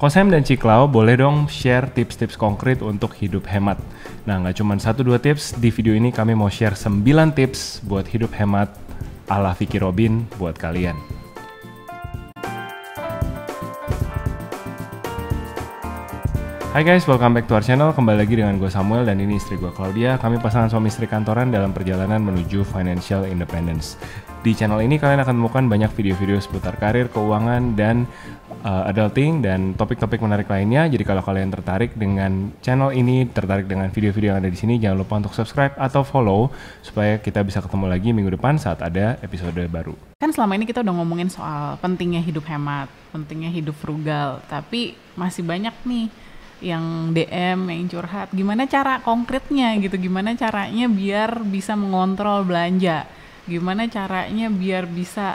Kosem dan Ciklau boleh dong share tips-tips konkret untuk hidup hemat. Nah, nggak cuma 1-2 tips, di video ini kami mau share 9 tips buat hidup hemat ala Vicky Robin buat kalian. Hai guys, welcome back to our channel. Kembali lagi dengan gue Samuel dan ini istri gue Claudia. Kami pasangan suami istri kantoran dalam perjalanan menuju financial independence. Di channel ini kalian akan menemukan banyak video-video seputar karir, keuangan, dan adulting, dan topik-topik menarik lainnya. Jadi kalau kalian tertarik dengan channel ini, tertarik dengan video-video yang ada di sini, jangan lupa untuk subscribe atau follow supaya kita bisa ketemu lagi minggu depan saat ada episode baru. Kan selama ini kita udah ngomongin soal pentingnya hidup hemat, pentingnya hidup frugal, tapi masih banyak nih yang DM, yang curhat, gimana cara konkretnya gitu, gimana caranya biar bisa mengontrol belanja, gimana caranya biar bisa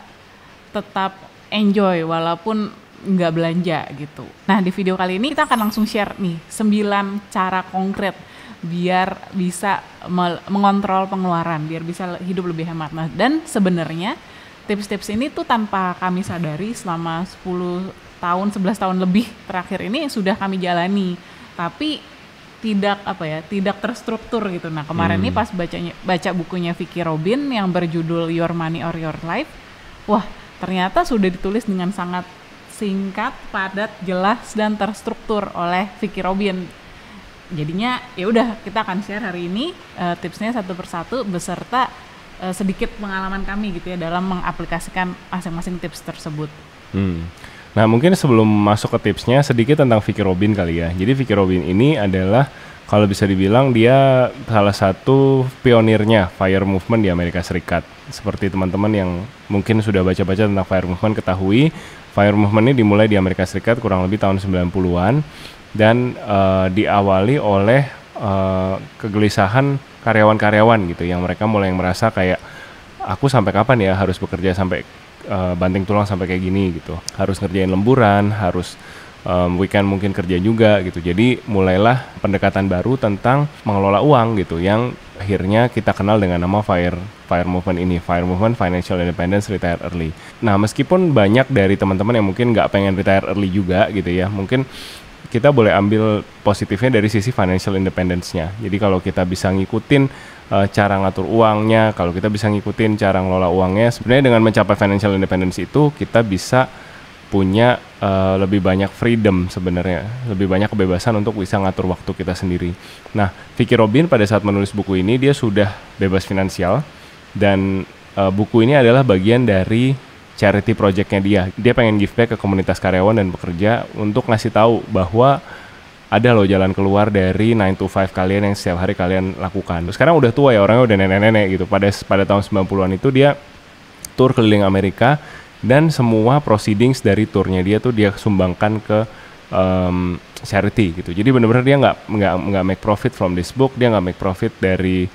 tetap enjoy walaupun nggak belanja gitu. Nah, di video kali ini kita akan langsung share nih 9 cara konkret biar bisa mengontrol pengeluaran, biar bisa hidup lebih hemat. Nah, dan sebenarnya tips-tips ini tuh tanpa kami sadari selama 11 tahun lebih terakhir ini sudah kami jalani, tapi tidak terstruktur gitu. Nah, kemarin ini pas baca bukunya Vicky Robin yang berjudul Your Money or Your Life, wah, ternyata sudah ditulis dengan sangat singkat, padat, jelas, dan terstruktur oleh Vicky Robin. Jadinya ya udah, kita akan share hari ini tipsnya satu persatu beserta sedikit pengalaman kami gitu ya dalam mengaplikasikan masing-masing tips tersebut. Nah, mungkin sebelum masuk ke tipsnya sedikit tentang Vicky Robin kali ya. Jadi Vicky Robin ini adalah, kalau bisa dibilang dia salah satu pionirnya FIRE movement di Amerika Serikat. Seperti teman-teman yang mungkin sudah baca-baca tentang FIRE movement ketahui, FIRE movement ini dimulai di Amerika Serikat kurang lebih tahun 90-an dan diawali oleh kegelisahan karyawan-karyawan gitu, yang mereka mulai merasa kayak, aku sampai kapan ya harus bekerja sampai banting tulang sampai kayak gini gitu, harus ngerjain lemburan, harus weekend mungkin kerja juga gitu. Jadi mulailah pendekatan baru tentang mengelola uang gitu, yang akhirnya kita kenal dengan nama FIRE movement ini, FIRE movement Financial Independence Retire Early. Nah, meskipun banyak dari teman-teman yang mungkin nggak pengen retire early juga gitu ya, mungkin kita boleh ambil positifnya dari sisi financial independence-nya. Jadi kalau kita bisa ngikutin cara ngatur uangnya, kalau kita bisa ngikutin cara ngelola uangnya, sebenarnya dengan mencapai financial independence itu kita bisa punya lebih banyak freedom sebenarnya, lebih banyak kebebasan untuk bisa ngatur waktu kita sendiri. Nah, Vicky Robin pada saat menulis buku ini dia sudah bebas finansial, dan buku ini adalah bagian dari charity project-nya dia. Dia pengen give back ke komunitas karyawan dan pekerja untuk ngasih tahu bahwa ada loh jalan keluar dari 9 to 5 kalian yang setiap hari kalian lakukan. Sekarang udah tua ya, orangnya udah nenek-nenek gitu. Pada tahun 90-an itu dia tour keliling Amerika, dan semua proceedings dari tournya dia tuh dia sumbangkan ke charity gitu. Jadi benar-benar dia nggak make profit from this book, dia nggak make profit dari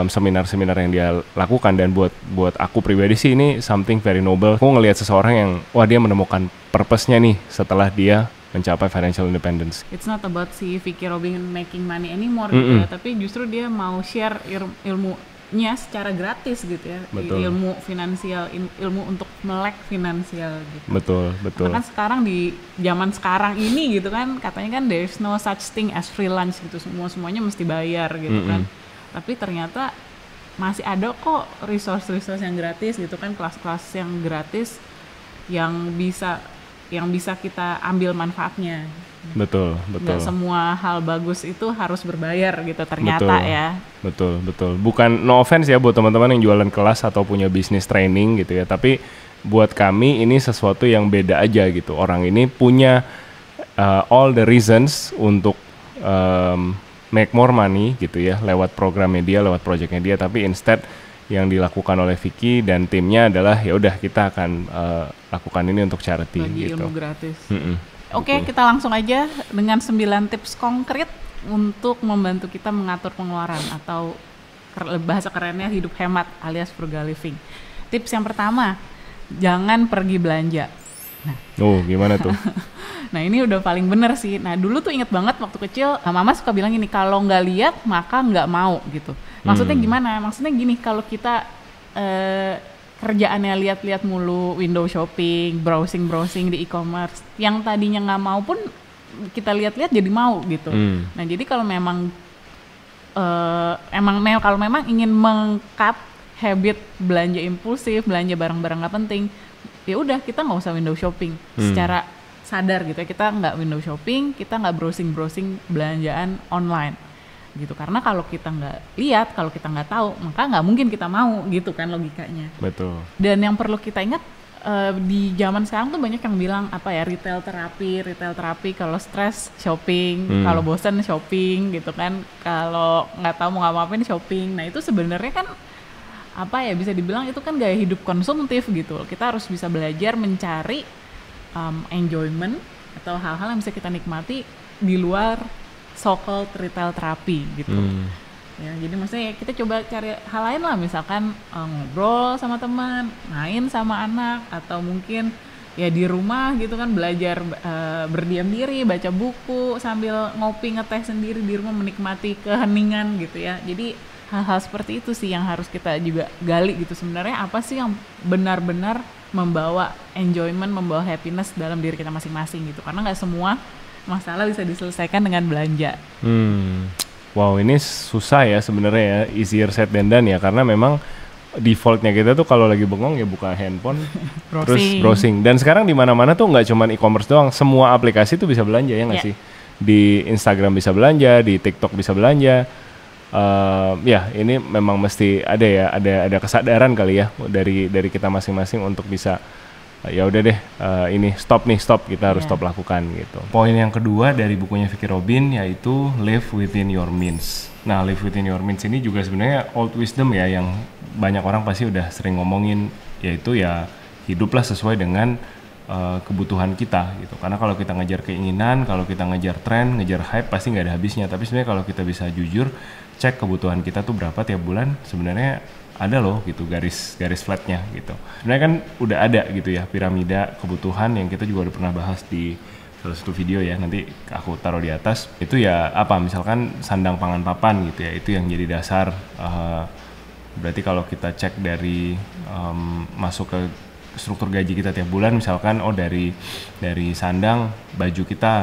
seminar-seminar yang dia lakukan. Dan buat aku pribadi sih ini something very noble. Aku ngelihat seseorang yang dia menemukan purpose-nya nih setelah dia mencapai financial independence. It's not about si Vicky Robin making money anymore gitu ya, tapi justru dia mau share ilmunya secara gratis gitu ya. Betul. Ilmu finansial, ilmu untuk melek finansial gitu. Betul. Karena kan sekarang di zaman sekarang ini gitu kan, katanya kan there's no such thing as free lunch gitu, semuanya mesti bayar gitu kan. Tapi ternyata masih ada kok resource yang gratis gitu kan, kelas-kelas yang gratis yang bisa kita ambil manfaatnya. Betul. Nggak semua hal bagus itu harus berbayar gitu ternyata ya. Betul. Bukan, no offense ya buat teman-teman yang jualan kelas atau punya bisnis training gitu ya, tapi buat kami ini sesuatu yang beda aja gitu. Orang ini punya all the reasons untuk make more money gitu ya, lewat programnya dia, lewat projectnya dia, tapi instead yang dilakukan oleh Vicky dan timnya adalah ya udah, kita akan lakukan ini untuk charity. Bagi gitu. Ilmu gratis. Oke, kita langsung aja dengan 9 tips konkret untuk membantu kita mengatur pengeluaran, atau bahasa kerennya hidup hemat alias frugal living. Tips yang pertama, jangan pergi belanja. Nah, gimana tuh? Nah, ini udah paling bener sih. Nah, dulu tuh inget banget waktu kecil, mama suka bilang gini, kalau nggak lihat maka nggak mau gitu. Maksudnya gimana? Maksudnya gini, kalau kita kerjaannya lihat-lihat mulu, window shopping, browsing di e-commerce. Yang tadinya nggak mau pun kita lihat-lihat jadi mau gitu. Nah jadi kalau memang kalau memang ingin meng-cut habit belanja impulsif, belanja barang-barang nggak penting, ya udah kita nggak usah window shopping secara sadar gitu ya. Kita nggak window shopping, kita nggak browsing belanjaan online gitu. Karena kalau kita nggak lihat, kalau kita nggak tahu, maka nggak mungkin kita mau gitu kan logikanya. Betul. Dan yang perlu kita ingat di zaman sekarang tuh banyak yang bilang apa ya, retail terapi, kalau stres shopping, kalau bosan shopping gitu kan, kalau nggak tahu mau ngapain shopping. Nah itu sebenarnya kan apa ya, bisa dibilang itu kan gaya hidup konsumtif gitu. Kita harus bisa belajar mencari enjoyment atau hal-hal yang bisa kita nikmati di luar so-called retail terapi gitu. Ya, jadi maksudnya kita coba cari hal lain lah, misalkan ngobrol sama teman, main sama anak, atau mungkin ya di rumah gitu kan, belajar berdiam diri, baca buku sambil ngopi ngeteh sendiri di rumah, menikmati keheningan gitu ya. Jadi hal-hal seperti itu sih yang harus kita juga gali gitu, sebenarnya apa sih yang benar-benar membawa enjoyment, membawa happiness dalam diri kita masing-masing gitu, karena nggak semua masalah bisa diselesaikan dengan belanja. Wow, ini susah ya sebenarnya ya, easier said than done ya, karena memang defaultnya kita tuh kalau lagi bengong ya buka handphone terus browsing. Dan sekarang di mana-mana tuh nggak cuma e-commerce doang, semua aplikasi tuh bisa belanja ya nggak sih? Di Instagram bisa belanja, di TikTok bisa belanja. Ya ini memang mesti ada ya, ada kesadaran kali ya dari kita masing-masing untuk bisa ya udah deh, ini stop, kita harus stop lakukan gitu. Poin yang kedua dari bukunya Vicki Robin yaitu live within your means. Nah, live within your means ini juga sebenarnya old wisdom ya, yang banyak orang pasti udah sering ngomongin, yaitu ya hiduplah sesuai dengan kebutuhan kita gitu. Karena kalau kita ngejar keinginan, kalau kita ngejar tren, ngejar hype, pasti nggak ada habisnya. Tapi sebenarnya kalau kita bisa jujur cek kebutuhan kita tuh berapa tiap bulan, sebenarnya ada loh gitu garis flatnya gitu. Sebenarnya kan udah ada gitu ya piramida kebutuhan yang kita juga udah pernah bahas di salah satu video ya, nanti aku taruh di atas. Itu ya apa, misalkan sandang pangan papan gitu ya, itu yang jadi dasar. Berarti kalau kita cek dari masuk ke struktur gaji kita tiap bulan, misalkan dari sandang, baju kita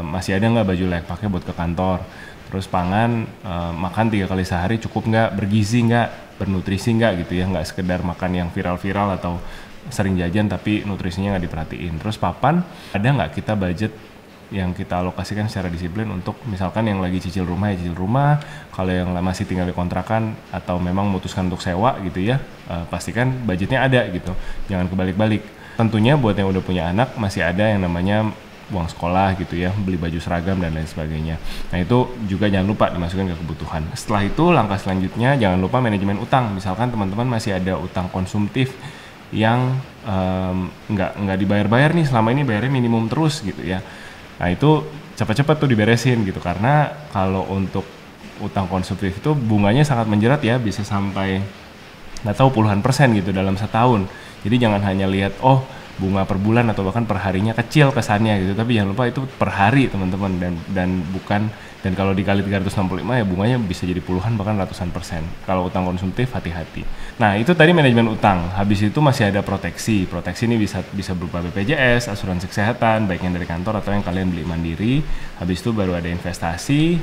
masih ada nggak baju layak pakai buat ke kantor. Terus pangan, makan 3 kali sehari cukup nggak, bergizi nggak, bernutrisi nggak gitu ya, nggak sekedar makan yang viral-viral atau sering jajan tapi nutrisinya nggak diperhatiin. Terus papan, ada nggak kita budget yang kita alokasikan secara disiplin untuk misalkan yang lagi cicil rumah ya cicil rumah, kalau yang masih tinggal di kontrakan atau memang memutuskan untuk sewa gitu ya, pastikan budgetnya ada gitu, jangan kebalik-balik. Tentunya buat yang udah punya anak masih ada yang namanya uang sekolah gitu ya, beli baju seragam dan lain sebagainya. Nah itu juga jangan lupa dimasukkan ke kebutuhan. Setelah itu langkah selanjutnya jangan lupa manajemen utang. Misalkan teman-teman masih ada utang konsumtif yang nggak dibayar-bayar nih, selama ini bayarnya minimum terus gitu ya. Nah itu cepat-cepat tuh diberesin gitu, karena kalau untuk utang konsumtif itu bunganya sangat menjerat ya, bisa sampai nggak tahu puluhan persen gitu dalam setahun. Jadi jangan hanya lihat bunga per bulan atau bahkan per harinya kecil kesannya gitu, tapi jangan lupa itu per hari teman-teman, dan kalau dikali 365 ya bunganya bisa jadi puluhan bahkan ratusan persen kalau utang konsumtif. Hati-hati. Nah itu tadi manajemen utang. Habis itu masih ada proteksi ini bisa berupa BPJS, asuransi kesehatan baik yang dari kantor atau yang kalian beli mandiri. Habis itu baru ada investasi,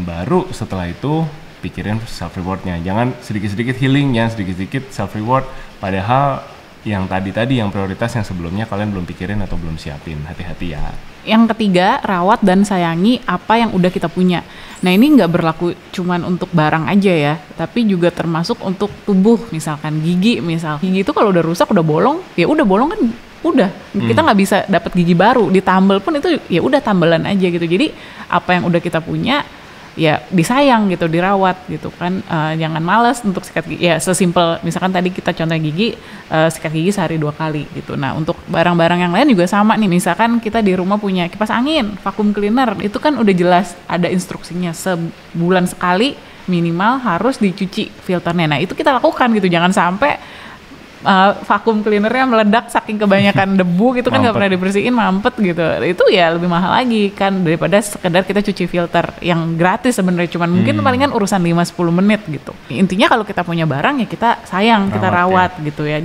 baru setelah itu pikirin self rewardnya. Jangan sedikit-sedikit healing, jangan sedikit-sedikit self reward, padahal yang tadi yang prioritas yang sebelumnya kalian belum pikirin atau belum siapin. Hati-hati ya. Yang ketiga, rawat dan sayangi apa yang udah kita punya. Nah ini nggak berlaku cuman untuk barang aja ya, tapi juga termasuk untuk tubuh. Misalkan gigi itu kalau udah rusak, udah bolong, ya udah bolong kan udah. Kita nggak bisa dapat gigi baru, ditambal pun itu ya udah tambalan aja gitu. Jadi apa yang udah kita punya ya disayang gitu, dirawat gitu kan. Jangan malas untuk sikat gigi, ya sesimpel misalkan tadi kita contoh gigi, sikat gigi sehari 2 kali gitu. Nah untuk barang-barang yang lain juga sama nih, misalkan kita di rumah punya kipas angin, vacuum cleaner, itu kan udah jelas ada instruksinya, sebulan sekali minimal harus dicuci filternya. Nah itu kita lakukan gitu, jangan sampai vacuum cleanernya meledak saking kebanyakan debu gitu kan, nggak pernah dibersihin, mampet gitu. Itu ya lebih mahal lagi kan daripada sekedar kita cuci filter yang gratis sebenarnya, cuman mungkin palingan urusan 5-10 menit gitu. Intinya kalau kita punya barang ya kita sayang, kita rawat gitu ya,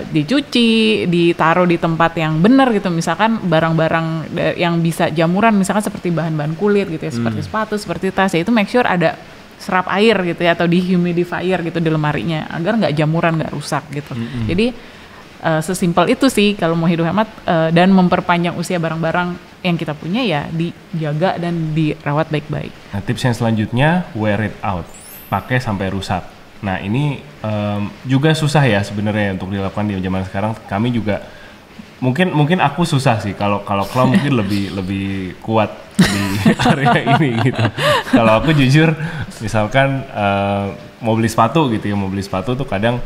dicuci, ditaruh di tempat yang benar gitu. Misalkan barang-barang yang bisa jamuran, misalkan seperti bahan-bahan kulit gitu ya, seperti sepatu, seperti tas, ya itu make sure ada serap air gitu ya, atau dehumidifier gitu di lemarinya agar nggak jamuran, nggak rusak gitu. Jadi sesimpel itu sih kalau mau hidup hemat dan memperpanjang usia barang-barang yang kita punya, ya dijaga dan dirawat baik-baik. Nah, tips yang selanjutnya, wear it out, pakai sampai rusak. Nah ini juga susah ya sebenarnya untuk dilakukan di zaman sekarang. Kami juga mungkin aku susah sih, kalau Klau mungkin lebih kuat di area ini gitu. Kalau aku jujur, misalkan mau beli sepatu gitu ya, mau beli sepatu tuh kadang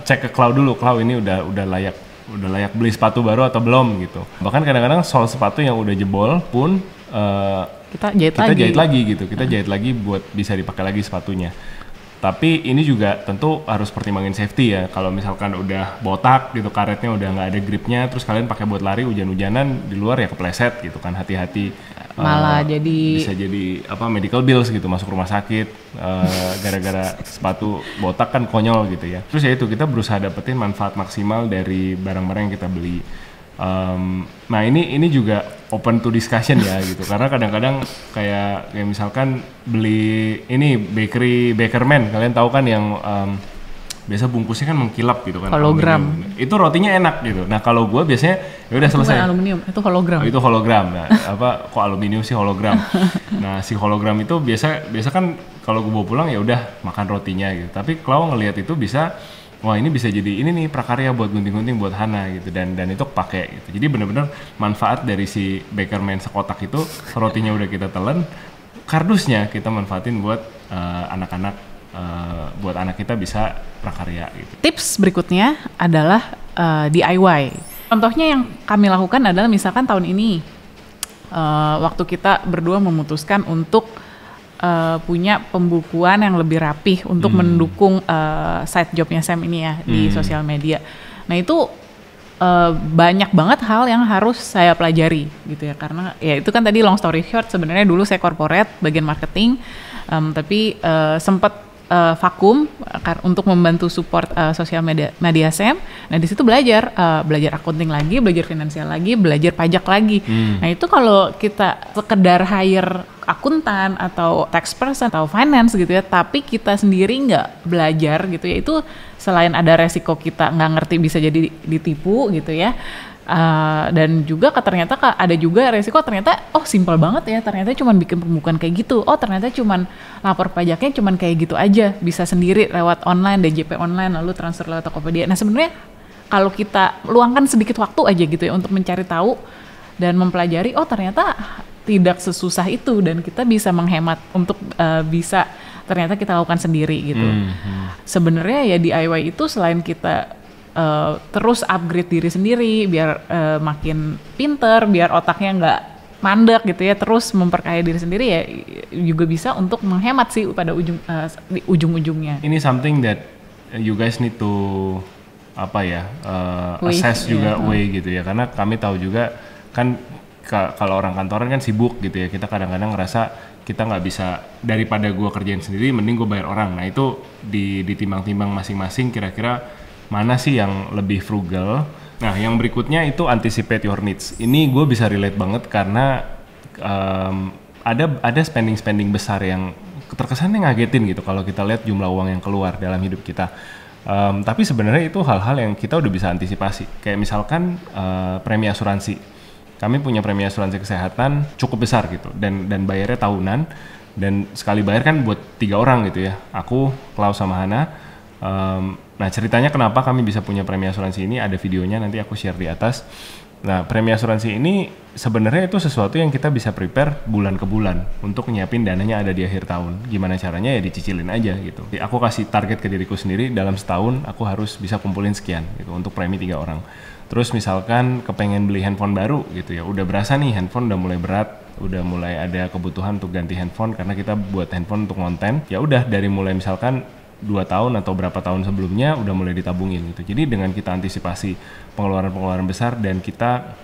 cek ke Klau dulu, Klau ini udah layak beli sepatu baru atau belum gitu. Bahkan kadang-kadang sol sepatu yang udah jebol pun kita jahit lagi gitu, kita jahit lagi buat bisa dipakai lagi sepatunya. Tapi ini juga tentu harus pertimbangin safety ya. Kalau misalkan udah botak gitu, karetnya udah nggak ada gripnya, terus kalian pakai buat lari hujan-hujanan di luar, ya kepleset gitu kan, hati-hati. Malah bisa jadi medical bills gitu, masuk rumah sakit gara-gara sepatu botak kan, konyol gitu ya. Terus ya itu, kita berusaha dapetin manfaat maksimal dari barang-barang yang kita beli. Nah ini juga open to discussion ya gitu, karena kadang-kadang kayak misalkan beli ini Bakerman, kalian tahu kan yang biasa bungkusnya kan mengkilap gitu kan, hologram, itu rotinya enak gitu. Nah kalau gue biasanya ya udah selesai. Bukan aluminium, itu hologram. Itu hologram. Nah kok aluminium sih, hologram. Nah si hologram itu biasa kan kalau gue bawa pulang ya udah makan rotinya gitu. Tapi kalau ngelihat itu bisa, wah ini bisa jadi ini nih prakarya buat gunting-gunting buat Hana gitu, dan itu kepake gitu. Jadi bener-bener manfaat dari si Bakerman sekotak itu, rotinya udah kita telan, kardusnya kita manfaatin buat anak-anak, buat anak kita bisa prakarya gitu. Tips berikutnya adalah DIY. Contohnya yang kami lakukan adalah misalkan tahun ini waktu kita berdua memutuskan untuk punya pembukuan yang lebih rapih untuk mendukung side jobnya Sam ini ya di sosial media. Nah itu banyak banget hal yang harus saya pelajari gitu ya, karena ya itu kan tadi long story short, sebenarnya dulu saya corporate bagian marketing, tapi sempat vakum untuk membantu support sosial media Sam. Nah di situ belajar accounting lagi, belajar finansial lagi, belajar pajak lagi. Nah itu kalau kita sekedar hire akuntan atau tax person atau finance gitu ya, tapi kita sendiri nggak belajar gitu ya, itu selain ada resiko kita nggak ngerti bisa jadi ditipu gitu ya. Dan juga ternyata ada juga resiko, ternyata simple banget ya, ternyata cuman bikin pembukuan kayak gitu, ternyata cuman lapor pajaknya cuman kayak gitu aja, bisa sendiri lewat online, DJP online, lalu transfer lewat Tokopedia. Nah sebenarnya kalau kita luangkan sedikit waktu aja gitu ya untuk mencari tahu dan mempelajari, ternyata tidak sesusah itu, dan kita bisa menghemat untuk bisa ternyata kita lakukan sendiri gitu. Sebenarnya ya DIY itu selain kita terus upgrade diri sendiri biar makin pinter, biar otaknya nggak mandek gitu ya, terus memperkaya diri sendiri, ya juga bisa untuk menghemat sih pada ujung-ujungnya. Ini something that you guys need to assess juga way gitu ya, karena kami tahu juga kan kalau orang kantoran kan sibuk gitu ya, kita kadang-kadang ngerasa kita nggak bisa, daripada gue kerjain sendiri mending gue bayar orang. Nah itu ditimbang-timbang masing-masing, kira-kira mana sih yang lebih frugal. Nah yang berikutnya itu anticipate your needs. Ini gue bisa relate banget karena ada spending besar yang terkesannya ngagetin gitu kalau kita lihat jumlah uang yang keluar dalam hidup kita. Tapi sebenarnya itu hal-hal yang kita udah bisa antisipasi. Kayak misalkan premi asuransi. Kami punya premi asuransi kesehatan cukup besar gitu, dan bayarnya tahunan, dan sekali bayar kan buat 3 orang gitu ya, aku, Klaus sama Hana. Nah ceritanya kenapa kami bisa punya premi asuransi ini, ada videonya, nanti aku share di atas. Nah premi asuransi ini sebenarnya itu sesuatu yang kita bisa prepare bulan ke bulan untuk nyiapin dananya ada di akhir tahun. Gimana caranya, ya dicicilin aja gitu. Jadi aku kasih target ke diriku sendiri, dalam setahun aku harus bisa kumpulin sekian gitu untuk premi 3 orang. Terus misalkan kepengen beli handphone baru gitu ya, udah berasa nih handphone udah mulai berat, udah mulai ada kebutuhan untuk ganti handphone karena kita buat handphone untuk konten. Ya udah dari mulai misalkan 2 tahun atau berapa tahun sebelumnya udah mulai ditabungin gitu. Jadi dengan kita antisipasi pengeluaran-pengeluaran besar dan kita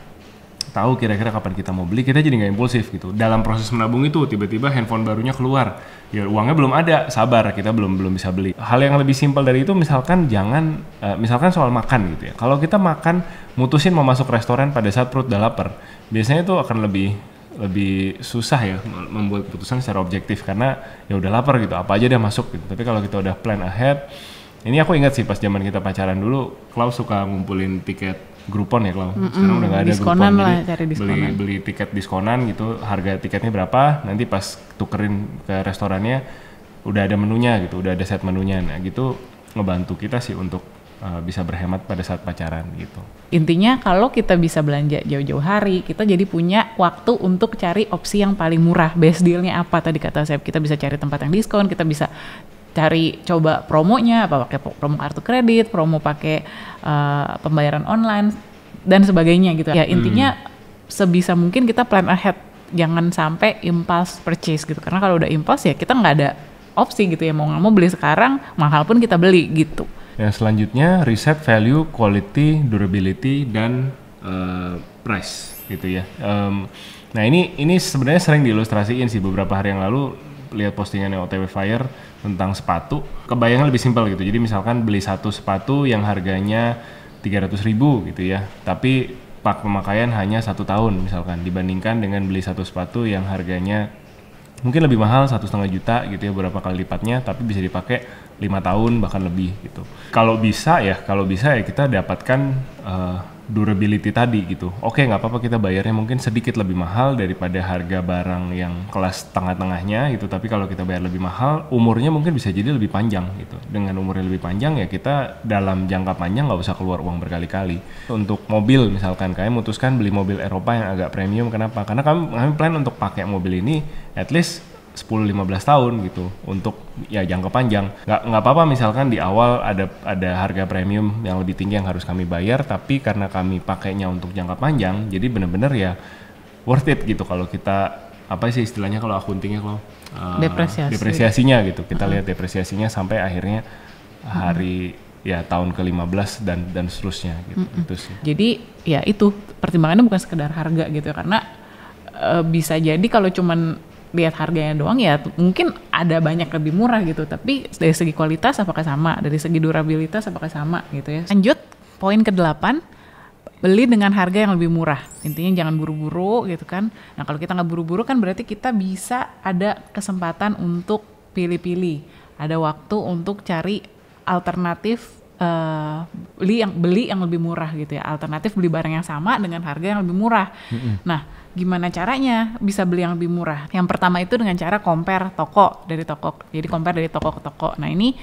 tahu kira-kira kapan kita mau beli, kita jadi nggak impulsif gitu. Dalam proses menabung itu tiba-tiba handphone barunya keluar, ya uangnya belum ada, sabar, kita belum bisa beli. Hal yang lebih simpel dari itu misalkan misalkan soal makan gitu ya. Kalau kita makan mutusin mau masuk restoran pada saat perut udah lapar, biasanya itu akan lebih susah ya membuat keputusan secara objektif karena ya udah lapar gitu, apa aja dia masuk gitu. Tapi kalau kita udah plan ahead, ini aku ingat sih pas zaman kita pacaran dulu, Klaus suka ngumpulin tiket Groupon ya Klaus. Sekarang udah nggak ada diskonan Groupon, lah, jadi cari diskonan. beli tiket diskonan gitu, harga tiketnya berapa, nanti pas tukerin ke restorannya udah ada menunya gitu, udah ada set menunya. Nah gitu ngebantu kita sih untuk bisa berhemat pada saat pacaran gitu. Intinya kalau kita bisa belanja jauh-jauh hari, kita jadi punya waktu untuk cari opsi yang paling murah. Best dealnya apa tadi kata saya, kita bisa cari tempat yang diskon, kita bisa cari coba promonya, apa pakai promo kartu kredit, promo pakai pembayaran online dan sebagainya gitu. Ya intinya sebisa mungkin kita plan ahead, jangan sampai impulse purchase gitu. Karena kalau udah impulse ya kita nggak ada opsi gitu ya, mau nggak mau beli sekarang, mahal pun kita beli gitu. Yang selanjutnya riset value, quality, durability dan price gitu ya. Nah ini sebenarnya sering diilustrasiin sih. Beberapa hari yang lalu lihat postingannya OTW Fire tentang sepatu, kebayangnya lebih simpel gitu. Jadi misalkan beli satu sepatu yang harganya 300.000 gitu ya, tapi pemakaian hanya 1 tahun misalkan, dibandingkan dengan beli satu sepatu yang harganya mungkin lebih mahal 1,5 juta gitu ya, berapa kali lipatnya, tapi bisa dipakai 5 tahun bahkan lebih gitu. Kalau bisa ya kita dapatkan durability tadi gitu. Oke, nggak apa-apa kita bayarnya mungkin sedikit lebih mahal daripada harga barang yang kelas tengah-tengahnya gitu, tapi kalau kita bayar lebih mahal, umurnya mungkin bisa jadi lebih panjang gitu. Dengan umurnya lebih panjang ya kita dalam jangka panjang nggak usah keluar uang berkali-kali. Untuk mobil misalkan, kalian memutuskan beli mobil Eropa yang agak premium, kenapa? Karena kami plan untuk pakai mobil ini at least 10-15 tahun gitu untuk ya jangka panjang. Nggak apa-apa misalkan di awal ada harga premium yang lebih tinggi yang harus kami bayar, tapi karena kami pakainya untuk jangka panjang, jadi benar-benar ya worth it gitu. Kalau kita apa sih istilahnya kalau akuntingnya kalau depresiasinya gitu, kita lihat depresiasinya sampai akhirnya hari ya tahun ke-15 dan seterusnya gitu. Itu sih. Jadi ya itu pertimbangannya bukan sekedar harga gitu ya, karena bisa jadi kalau cuman lihat harganya doang ya mungkin ada banyak lebih murah gitu, tapi dari segi kualitas apakah sama, dari segi durabilitas apakah sama gitu ya. Lanjut poin ke-8, beli dengan harga yang lebih murah. Intinya jangan buru-buru gitu kan. Nah kalau kita nggak buru-buru kan berarti kita bisa ada kesempatan untuk pilih-pilih, ada waktu untuk cari alternatif beli yang lebih murah gitu ya, alternatif beli barang yang sama dengan harga yang lebih murah. Nah gimana caranya bisa beli yang lebih murah? Yang pertama itu dengan cara compare toko dari toko. Jadi compare dari toko ke toko. Nah ini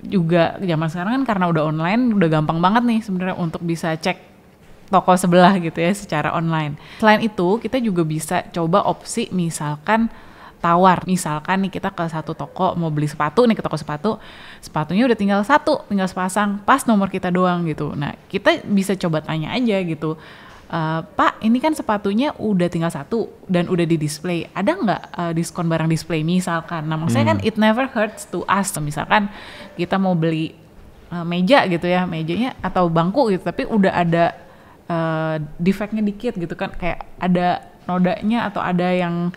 juga zaman sekarang kan karena udah online, udah gampang banget nih sebenarnya untuk bisa cek toko sebelah gitu ya secara online. Selain itu kita juga bisa coba opsi misalkan tawar. Misalkan nih kita ke satu toko mau beli sepatu nih, ke toko sepatu, sepatunya udah tinggal sepasang, pas nomor kita doang gitu. Nah kita bisa coba tanya aja gitu, Pak, ini kan sepatunya udah tinggal satu dan udah di display. Ada nggak diskon barang display misalkan? Nah, maksudnya kan it never hurts to ask. Misalkan kita mau beli meja gitu ya, mejanya atau bangku gitu, tapi udah ada defectnya dikit gitu kan, kayak ada nodanya atau ada yang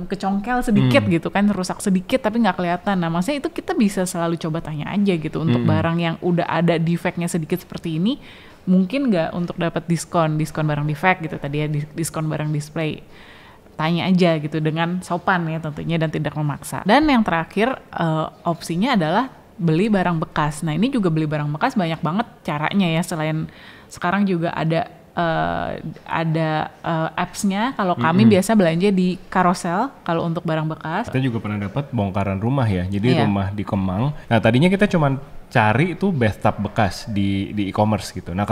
kecongkel sedikit gitu kan, rusak sedikit tapi nggak kelihatan. Nah, maksudnya itu kita bisa selalu coba tanya aja gitu untuk barang yang udah ada defectnya sedikit seperti ini. Mungkin nggak untuk dapat diskon barang defect gitu tadi ya, diskon barang display. Tanya aja gitu dengan sopan ya tentunya dan tidak memaksa. Dan yang terakhir opsinya adalah beli barang bekas. Nah ini juga beli barang bekas banyak banget caranya ya, selain sekarang juga ada apps-nya. Kalau kami biasa belanja di Carousel kalau untuk barang bekas. Kita juga pernah dapat bongkaran rumah ya, jadi rumah di Kemang. Nah tadinya kita cuman cari itu bathtub bekas di e-commerce gitu. Nah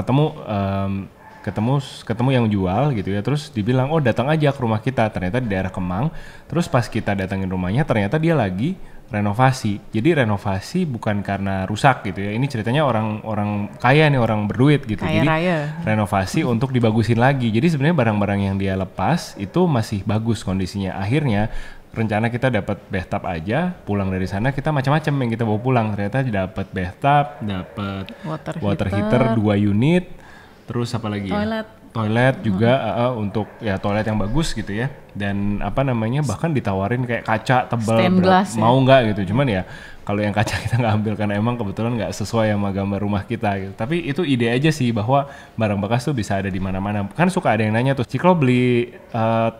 ketemu yang jual gitu ya, terus dibilang oh datang aja ke rumah kita, ternyata di daerah Kemang. Terus pas kita datangin rumahnya ternyata dia lagi renovasi. Jadi renovasi bukan karena rusak gitu ya. Ini ceritanya orang kaya nih, orang berduit gitu. Kaya jadi raya. Renovasi untuk dibagusin lagi. Jadi sebenarnya barang-barang yang dia lepas itu masih bagus kondisinya. Akhirnya rencana kita dapat bathtub aja, pulang dari sana kita macam-macam yang kita bawa pulang. Ternyata dapat bathtub, dapat water heater 2 unit, terus apa lagi? Toilet juga untuk ya toilet yang bagus gitu ya. Dan apa namanya bahkan ditawarin kayak kaca tebal mau nggak gitu. Cuman ya kalau yang kaca kita nggak ambil karena emang kebetulan nggak sesuai sama gambar rumah kita gitu. Tapi itu ide aja sih bahwa barang bekas tuh bisa ada di mana-mana. Kan suka ada yang nanya tuh, Cikro beli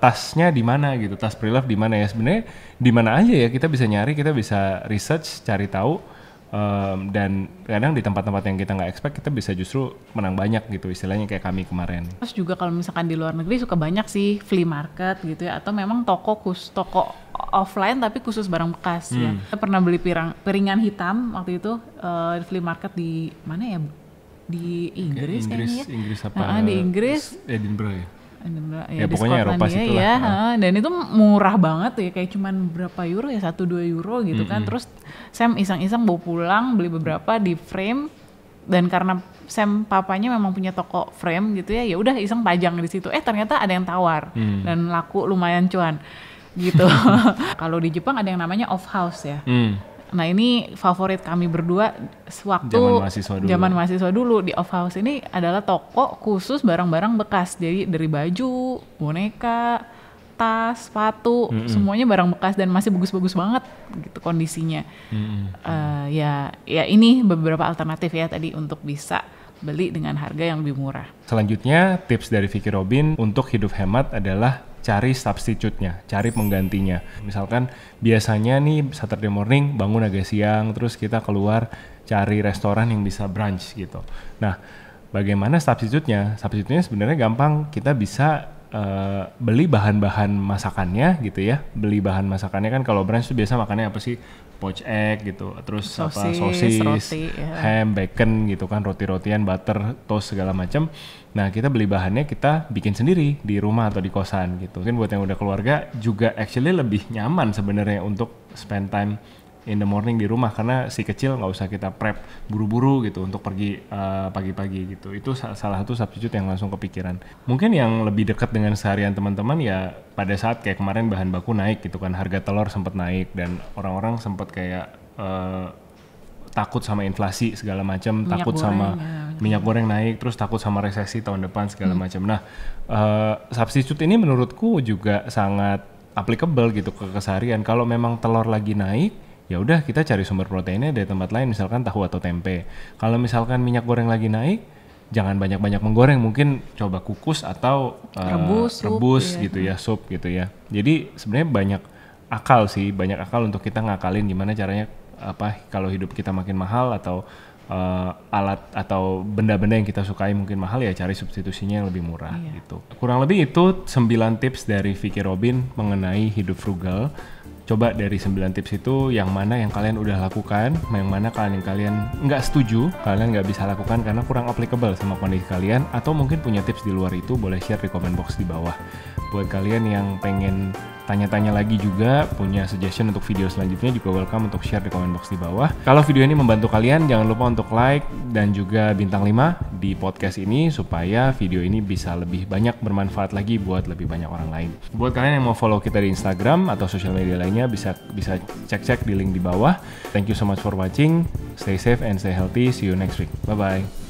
tasnya di mana gitu, tas pre-love di mana ya? Sebenarnya di mana aja ya kita bisa nyari, kita bisa research, cari tahu. Dan kadang di tempat-tempat yang kita nggak expect kita bisa justru menang banyak gitu, istilahnya kayak kami kemarin. Terus juga kalau misalkan di luar negeri suka banyak sih flea market gitu ya, atau memang toko offline tapi khusus barang bekas ya. Kita pernah beli piringan hitam waktu itu di flea market di mana ya, di Inggris kayaknya ya. Inggris apa? Di Inggris. Edinburgh ya. Ya pokoknya Eropa situ ya, dan itu murah banget ya, kayak cuman berapa euro ya, 1-2 euro gitu kan. Terus Sam iseng-iseng bawa pulang, beli beberapa di frame, dan karena Sam papanya memang punya toko frame gitu ya, ya udah iseng pajang di situ. Ternyata ada yang tawar dan laku lumayan cuan gitu. Kalau di Jepang ada yang namanya off house ya. Nah ini favorit kami berdua sewaktu zaman mahasiswa dulu. Di off house ini adalah toko khusus barang-barang bekas. Jadi dari baju, boneka, tas, sepatu, semuanya barang bekas dan masih bagus-bagus banget gitu kondisinya. Ya ini beberapa alternatif ya tadi untuk bisa beli dengan harga yang lebih murah. Selanjutnya tips dari Vicky Robin untuk hidup hemat adalah cari substitute-nya, cari penggantinya. Misalkan biasanya nih Saturday morning bangun agak siang, terus kita keluar cari restoran yang bisa brunch gitu. Nah, bagaimana substitute-nya? Substitute-nya sebenarnya gampang, kita bisa beli bahan-bahan masakannya gitu ya. Beli bahan masakannya kan kalau brunch tuh biasa makannya apa sih? Poached egg gitu, terus sosis, roti, ham, bacon gitu kan, roti-rotian, butter, toast segala macam. Nah kita beli bahannya kita bikin sendiri di rumah atau di kosan gitu. Kan buat yang udah keluarga juga actually lebih nyaman sebenarnya untuk spend time in the morning di rumah karena si kecil nggak usah kita prep buru-buru gitu untuk pergi pagi-pagi gitu. Itu salah satu substitute yang langsung kepikiran. Mungkin yang lebih dekat dengan seharian teman-teman ya pada saat kayak kemarin bahan baku naik gitu kan, harga telur sempat naik dan orang-orang sempat kayak takut sama inflasi segala macam, takut sama minyak goreng naik, terus takut sama resesi tahun depan segala macam. Nah substitute ini menurutku juga sangat applicable gitu ke keseharian. Kalau memang telur lagi naik, ya udah kita cari sumber proteinnya dari tempat lain, misalkan tahu atau tempe. Kalau misalkan minyak goreng lagi naik, jangan banyak-banyak menggoreng, mungkin coba kukus atau rebus gitu ya, sup gitu ya. Jadi sebenarnya banyak akal untuk kita ngakalin gimana caranya kalau hidup kita makin mahal atau alat atau benda-benda yang kita sukai mungkin mahal, ya cari substitusinya yang lebih murah gitu. Kurang lebih itu 9 tips dari Vicky Robin mengenai hidup frugal. Coba dari 9 tips itu yang mana yang kalian udah lakukan, yang mana kalian nggak setuju, kalian nggak bisa lakukan karena kurang applicable sama kondisi kalian, atau mungkin punya tips di luar itu, boleh share di comment box di bawah. Buat kalian yang pengen tanya-tanya lagi juga, punya suggestion untuk video selanjutnya juga welcome untuk share di comment box di bawah. Kalau video ini membantu kalian, jangan lupa untuk like dan juga bintang 5 di podcast ini supaya video ini bisa lebih banyak bermanfaat lagi buat lebih banyak orang lain. Buat kalian yang mau follow kita di Instagram atau social media lainnya, bisa cek-cek di link di bawah. Thank you so much for watching. Stay safe and stay healthy. See you next week. Bye-bye.